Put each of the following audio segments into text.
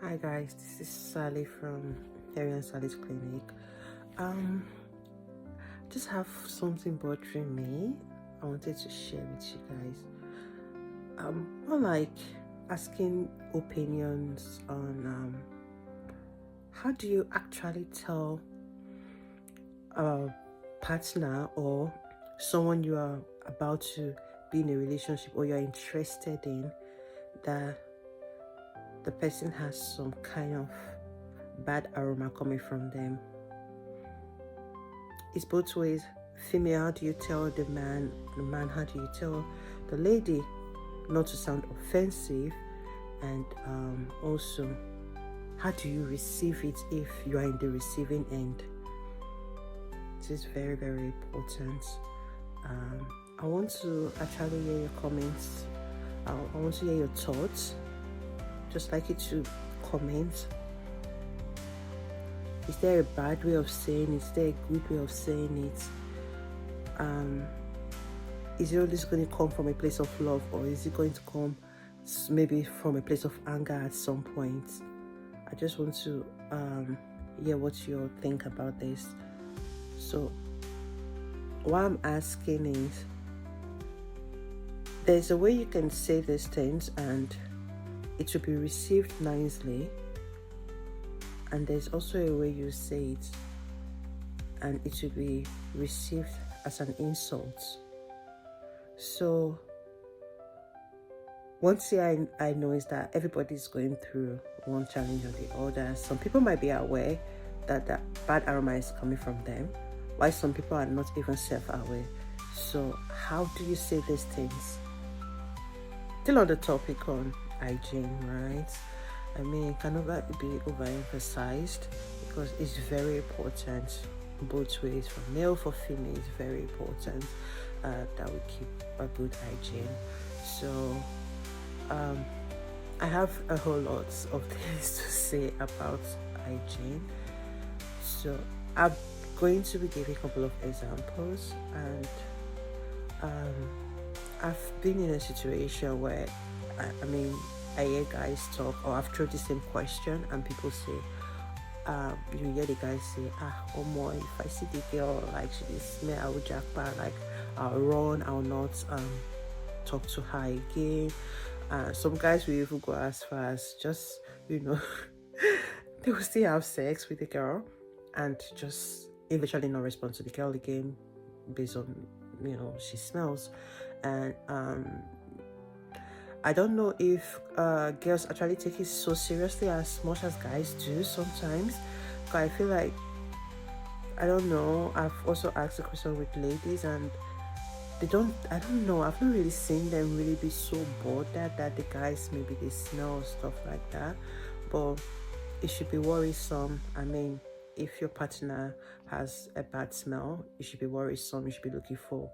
Hi guys, this is Sally from Harry and Sally's Clinic. Um, just have something bothering me. I wanted to share with you guys. More like asking opinions on how do you actually tell a partner or someone you are about to be in a relationship or you're interested in that the person has some kind of bad aroma coming from them. It's both ways. Female, how do you tell the man? The man, how do you tell the lady? Not to sound offensive. And also, how do you receive it if you are in the receiving end? This is very, very important. I want to actually hear your comments. I want to hear your thoughts. Just like you to comment. Is there a bad way of saying it? Is there a good way of saying it? Is it always going to come from a place of love, or is it going to come maybe from a place of anger at some point? I just want to hear what you think about this. So what I'm asking is, there's a way you can say these things and it will be received nicely, and there's also a way you say it and it will be received as an insult. So one thing I know is that everybody's going through one challenge or the other. Some people might be aware that the bad aroma is coming from them, while some people are not even self-aware. So how do you say these things? Still on the topic on hygiene, right? I mean, it cannot be overemphasized because it's very important both ways. For male, for female, it's very important that we keep a good hygiene. So I have a whole lot of things to say about hygiene. So I'm going to be giving a couple of examples, and I've been in a situation where I hear guys talk, or I've thrown the same question and people say, you hear the guys say, oh more, if I see the girl, like she dey smell, I will jackpot, like I'll run, I'll not talk to her again. Some guys will even go as far as just, they will still have sex with the girl and just eventually not respond to the girl again based on, she smells. And I don't know if girls actually take it so seriously as much as guys do sometimes. But I feel like, I don't know, I've also asked the question with ladies and I don't know, I've not really seen them really be so bothered that the guys, maybe they smell stuff like that. But it should be worrisome. I mean, if your partner has a bad smell, it should be worrisome. You should be looking for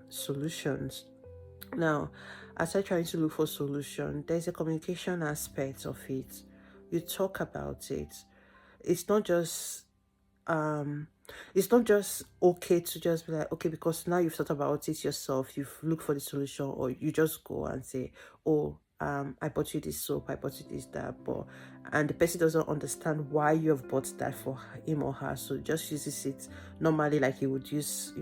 solutions. Now, as I try to look for solution, there's a communication aspect of it. You talk about it. It's not just okay to just be like, okay, because now you've thought about it yourself, you've looked for the solution, or you just go and say, oh, I bought you this soap, I bought you this, that, and the person doesn't understand why you have bought that for him or her, so just uses it normally like he would use,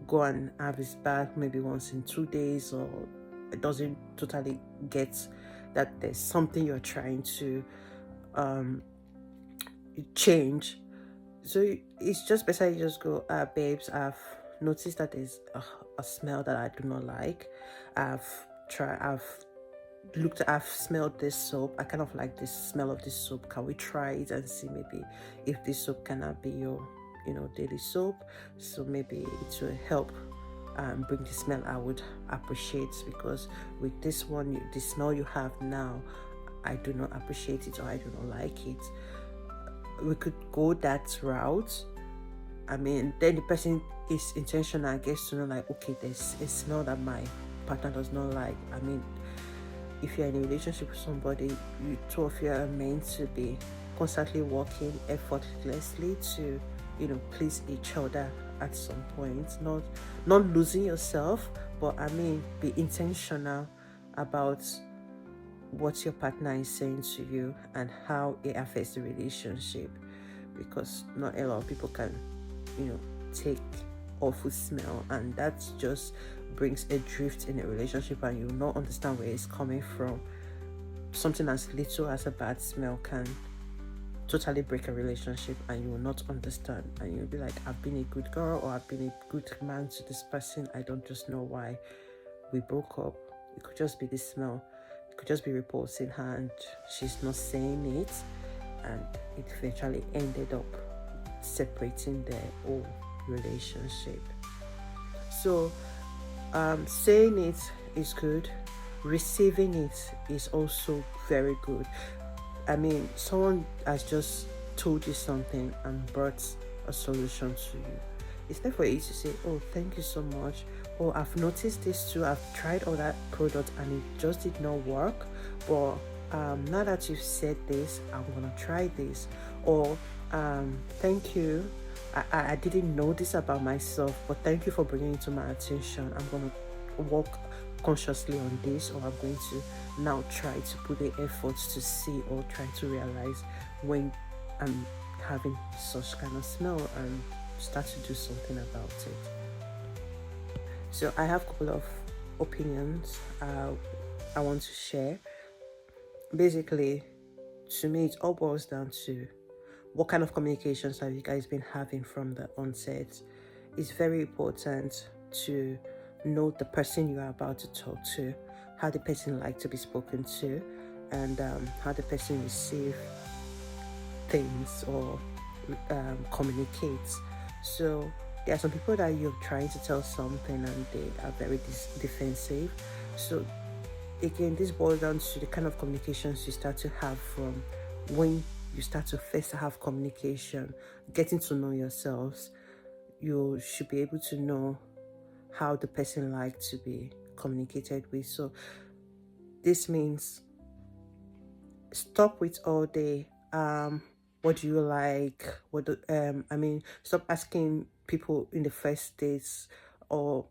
go and have his bath maybe once in 2 days, or it doesn't totally get that there's something you're trying to change. So it's just better you just go, babes, I've noticed that there's a smell that I do not like. I've smelled this soap. I kind of like this smell of this soap. Can we try it and see maybe if this soap cannot be your daily soap? So maybe it will help bring the smell I would appreciate, because with this one, the smell you have now, I do not appreciate it, or I do not like it. We could go that route. I mean, then the person is intentional, gets to know, like, okay, there's a smell that my partner does not like. I mean, if you're in a relationship with somebody, you two of you are meant to be constantly working effortlessly to please each other at some point, not losing yourself, but I mean, be intentional about what your partner is saying to you and how it affects the relationship, because not a lot of people can, take awful smell, and that just brings a drift in a relationship, and you will not understand where it's coming from. Something as little as a bad smell can totally break a relationship, and you will not understand, and you'll be like, I've been a good girl, or I've been a good man to this person, I don't just know why we broke up. It could just be the smell, it could just be repulsing her and she's not saying it, and it eventually ended up separating their whole relationship. So saying it is good, receiving it is also very good. I mean, someone has just told you something and brought a solution to you. It's not for you to say, oh, thank you so much, or I've noticed this too, I've tried all that product and it just did not work, but now that you've said this, I'm gonna try this. Or thank you, I didn't know this about myself, but thank you for bringing it to my attention. I'm gonna work consciously on this, or I'm going to now try to put the efforts to see or try to realize when I'm having such kind of smell and start to do something about it. So I have a couple of opinions I want to share. Basically, to me, it all boils down to what kind of communications have you guys been having from the onset. It's very important to know the person you are about to talk to, how the person likes to be spoken to, and how the person receives things or communicates. So there are some people that you're trying to tell something and they are very defensive. So again, this boils down to the kind of communications you start to have from when you start to first have communication, getting to know yourselves. You should be able to know how the person likes to be communicated with. So this means stop with all the what do you like, stop asking people in the first dates, or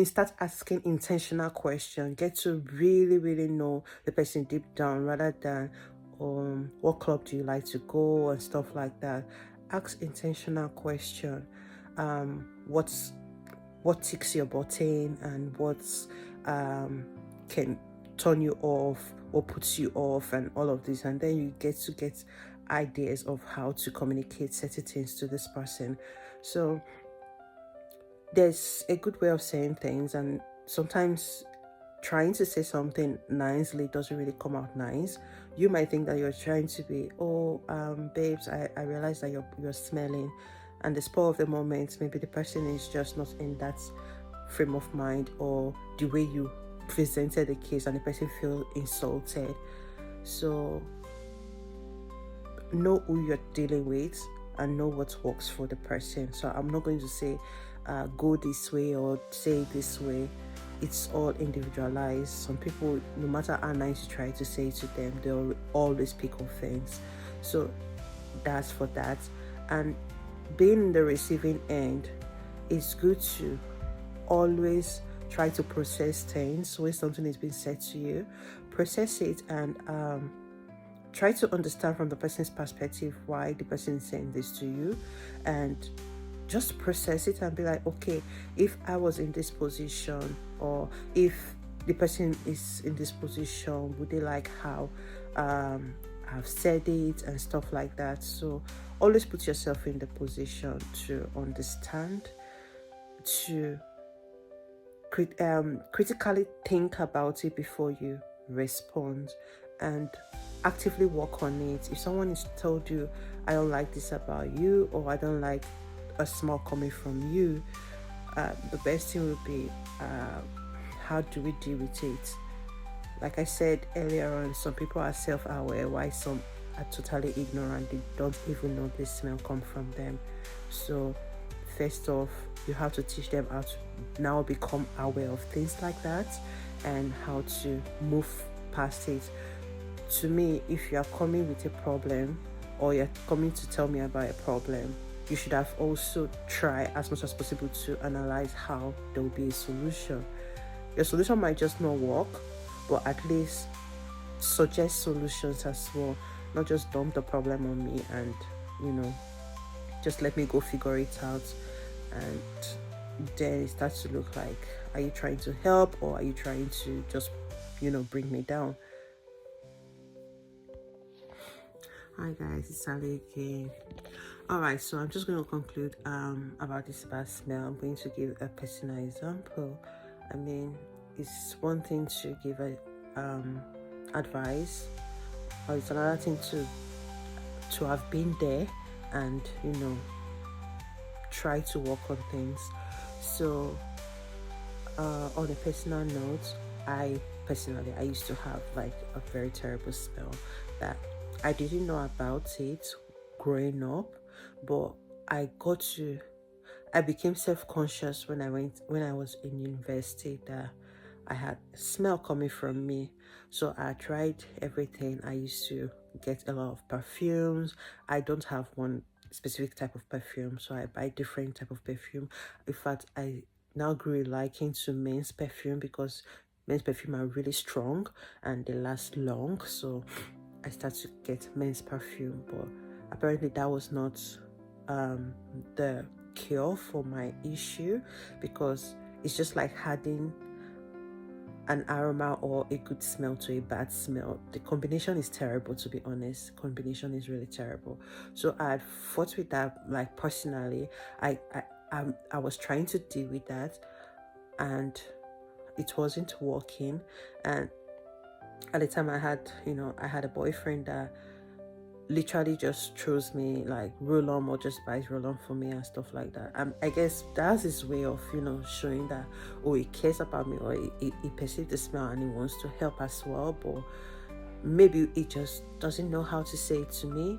start asking intentional questions. Get to really know the person deep down, rather than what club do you like to go and stuff like that. Ask intentional question. What ticks your button, and what can turn you off or puts you off, and all of this, and then you get ideas of how to communicate certain things to this person. So there's a good way of saying things, and sometimes trying to say something nicely doesn't really come out nice. You might think that you're trying to be, babes, I realize that you're smelling, and the spur of the moment, maybe the person is just not in that frame of mind, or the way you presented the case, and the person feels insulted. So know who you're dealing with and know what works for the person. So I'm not going to say go this way or say this way. It's all individualized. Some people, no matter how nice you try to say to them, they'll always pick offense. So that's for that. And being in the receiving end, it's good to always try to process things. When something is being said to you, process it and try to understand from the person's perspective why the person is saying this to you, and just process it and be like, okay, if I was in this position, or if the person is in this position, would they like how I've said it and stuff like that. So always put yourself in the position to understand, to critically think about it before you respond, and actively work on it. If someone has told you, I don't like this about you, or I don't like a smell coming from you, the best thing would be, how do we deal with it? Like I said earlier on, some people are self-aware, while some are totally ignorant. They don't even know this smell come from them. So first off, you have to teach them how to now become aware of things like that, and how to move past it. To me, if you are coming with a problem, or you're coming to tell me about a problem, you should have also tried as much as possible to analyze how there will be a solution. Your solution might just not work, but at least suggest solutions as well, not just dump the problem on me and, you know, just let me go figure it out. And then it starts to look like, are you trying to help or are you trying to just, bring me down? Hi guys, it's Sally again. Alright, so I'm just going to conclude about this bad smell. I'm going to give a personal example. I mean, it's one thing to give a advice, or it's another thing to have been there and try to work on things. So on a personal note, I used to have like a very terrible smell that I didn't know about it growing up, but I became self-conscious when I was in university that I had smell coming from me. So I tried everything. I used to get a lot of perfumes. I don't have one specific type of perfume, so I buy different type of perfume. In fact, I now grew a liking to men's perfume because men's perfume are really strong and they last long. So I started to get men's perfume, but apparently that was not the cure for my issue, because it's just like adding an aroma or a good smell to a bad smell. The combination is terrible, to be honest. Combination is really terrible. So I fought with that, like personally. I was trying to deal with that and it wasn't working. And at the time I had a boyfriend that literally just throws me like roll on or just buys roll on for me and stuff like that. I guess that's his way of showing that, oh, he cares about me, or he perceives the smell and he wants to help as well, but maybe he just doesn't know how to say it to me.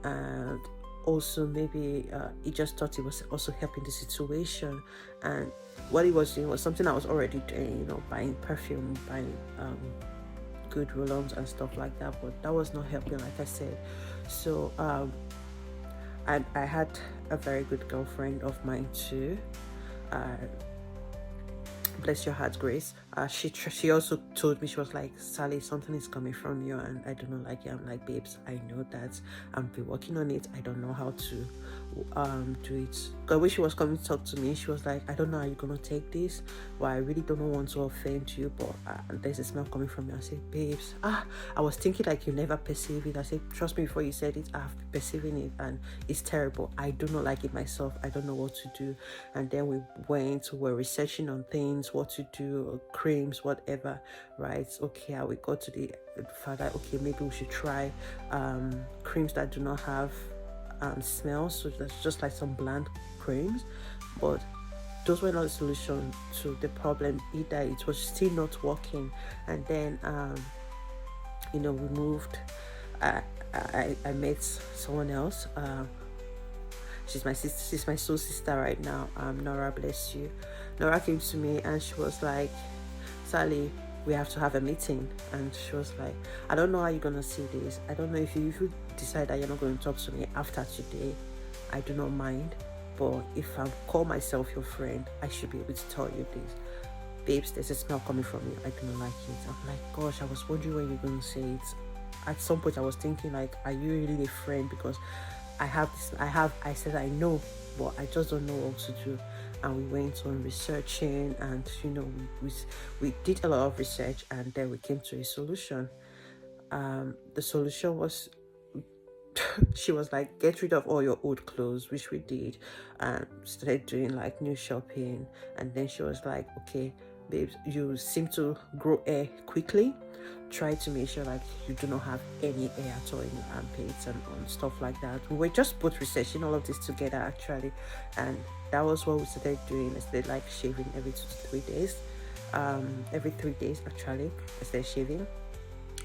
And also maybe he just thought he was also helping the situation, and what he was doing was something I was already doing, buying perfume, buying good roll-ons and stuff like that, but that was not helping, like I said. So I had a very good girlfriend of mine too, bless your heart, Grace. She also told me, she was like, Sally, something is coming from you and I do not like it. I'm like, babes, I know that. I'm be working on it. I don't know how to do it. Because when she was coming to talk to me, she was like, I don't know how you're gonna take this. Well, I really don't want to offend you, but there's a smell coming from you. I said, babes, I was thinking like you never perceive it. I said, trust me, before you said it, I've been perceiving it and it's terrible. I do not like it myself. I don't know what to do. And then we're researching on things, what to do, creams, whatever, right? Okay, we got to the fact that, okay, maybe we should try creams that do not have smell, so that's just like some bland creams, but those were not a solution to the problem either. It was still not working. And then we moved. I met someone else. She's my sister. She's my soul sister right now. Nora, bless you. Nora came to me and she was like, Sally, we have to have a meeting. And she was like, I don't know how you're gonna see this. I don't know if you decide that you're not going to talk to me after today. I do not mind. But if I call myself your friend, I should be able to tell you this. Babes, there's a smell coming from you. I do not like it. I'm like, gosh, I was wondering when you're going to say it. At some point I was thinking like, are you really a friend? Because I said I know, but I just don't know what to do. And we went on researching, and we did a lot of research, and then we came to a solution. The solution was, she was like, get rid of all your old clothes, which we did, and started doing like new shopping. And then she was like, okay, babes, you seem to grow hair quickly. Try to make sure like you do not have any hair at all in your armpits and stuff like that. We were just both researching all of this together actually, and that was what we started doing. I started like shaving every 2 to 3 days. Every 3 days actually, I started shaving,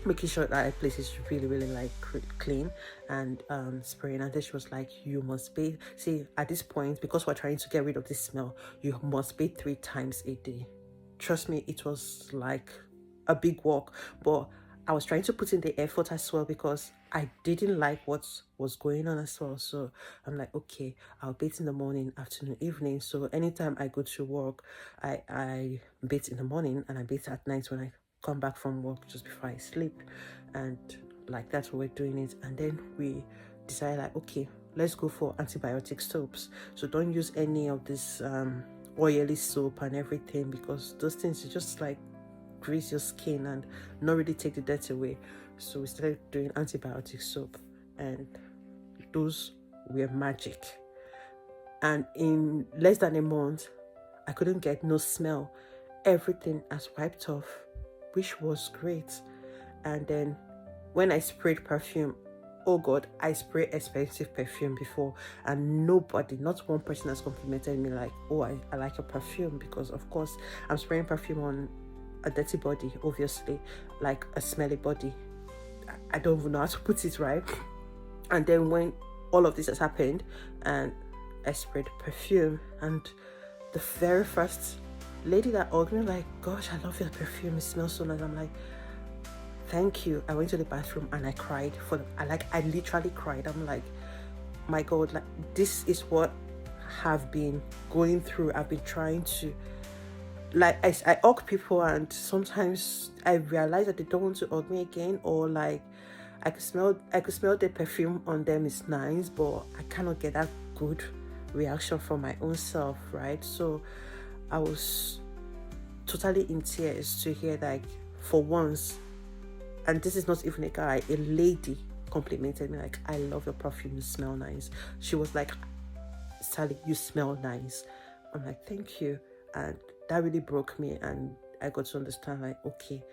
making sure that a place is really, really like clean, and spraying. And then she was like, you must bathe. See, at this point, because we're trying to get rid of this smell, you must bathe 3 times a day. Trust me, it was like a big walk, but I was trying to put in the effort as well because I didn't like what was going on as well. So I'm like, okay, I'll bathe in the morning, afternoon, evening. So anytime I go to work, I bathe in the morning and I bathe at night when I come back from work just before I sleep. And like that's what we're doing it. And then we decided like, okay, let's go for antibiotic soaps. So don't use any of this oily soap and everything, because those things you just like grease your skin and not really take the dirt away. So we started doing antibiotic soap, and those were magic. And in less than a month, I couldn't get no smell. Everything has wiped off, which was great. And then when I sprayed perfume, oh God, I sprayed expensive perfume before, and nobody, not one person has complimented me like, oh, I like your perfume, because of course I'm spraying perfume on a dirty body, obviously, like a smelly body. I don't even know how to put it right. And then when all of this has happened, and I sprayed perfume, and the very first lady that hugged me like, gosh, I love your perfume, it smells so nice. I'm like, thank you. I went to the bathroom and I cried I literally cried. I'm like, my God, like this is what I've been going through. I've been trying to, like, I hug people, and sometimes I realize that they don't want to hug me again, or like I could smell the perfume on them is nice, but I cannot get that good reaction from my own self, right? So I was totally in tears to hear, like, for once, and this is not even a guy, a lady complimented me like, I love your perfume, you smell nice. She was like, Sally, you smell nice. I'm like, thank you. And that really broke me, and I got to understand like, okay,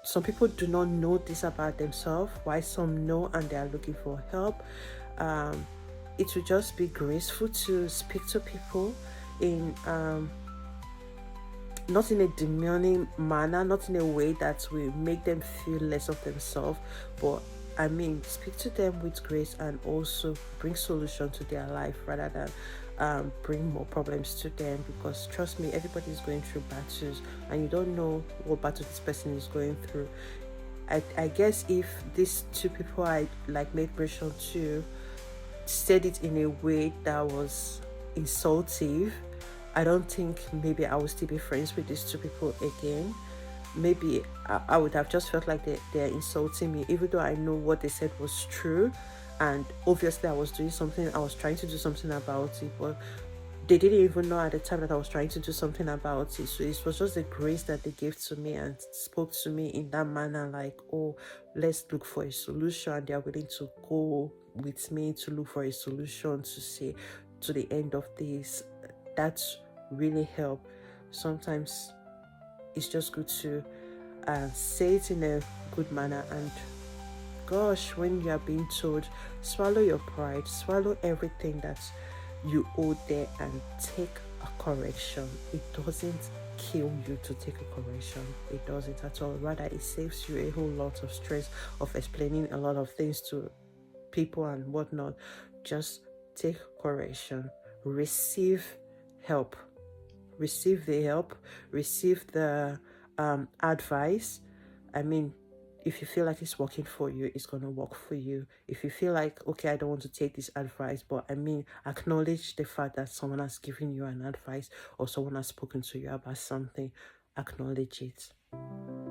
some people do not know this about themselves, why some know and they are looking for help. It will just be graceful to speak to people in not in a demeaning manner, not in a way that will make them feel less of themselves, but I mean, speak to them with grace and also bring solution to their life, rather than bring more problems to them. Because trust me, everybody is going through battles, and you don't know what battle this person is going through. I guess if these two people I like made mention to said it in a way that was insultive, I don't think maybe I would still be friends with these two people again. Maybe I would have just felt like they're insulting me, even though I know what they said was true. And obviously I was trying to do something about it, but they didn't even know at the time that I was trying to do something about it. So it was just the grace that they gave to me and spoke to me in that manner, like, oh, let's look for a solution. And they're willing to go with me to look for a solution, to say to the end of this. That's really helped. Sometimes it's just good to say it in a good manner. And gosh, when you are being told, swallow your pride, swallow everything that you owe there, and take a correction. It doesn't kill you to take a correction. It doesn't at all. Rather, it saves you a whole lot of stress of explaining a lot of things to people and whatnot. Just take correction, receive help, receive the help, receive the advice. I mean, if you feel like it's working for you, it's going to work for you. If you feel like, okay, I don't want to take this advice, but I mean, acknowledge the fact that someone has given you an advice, or someone has spoken to you about something. Acknowledge it.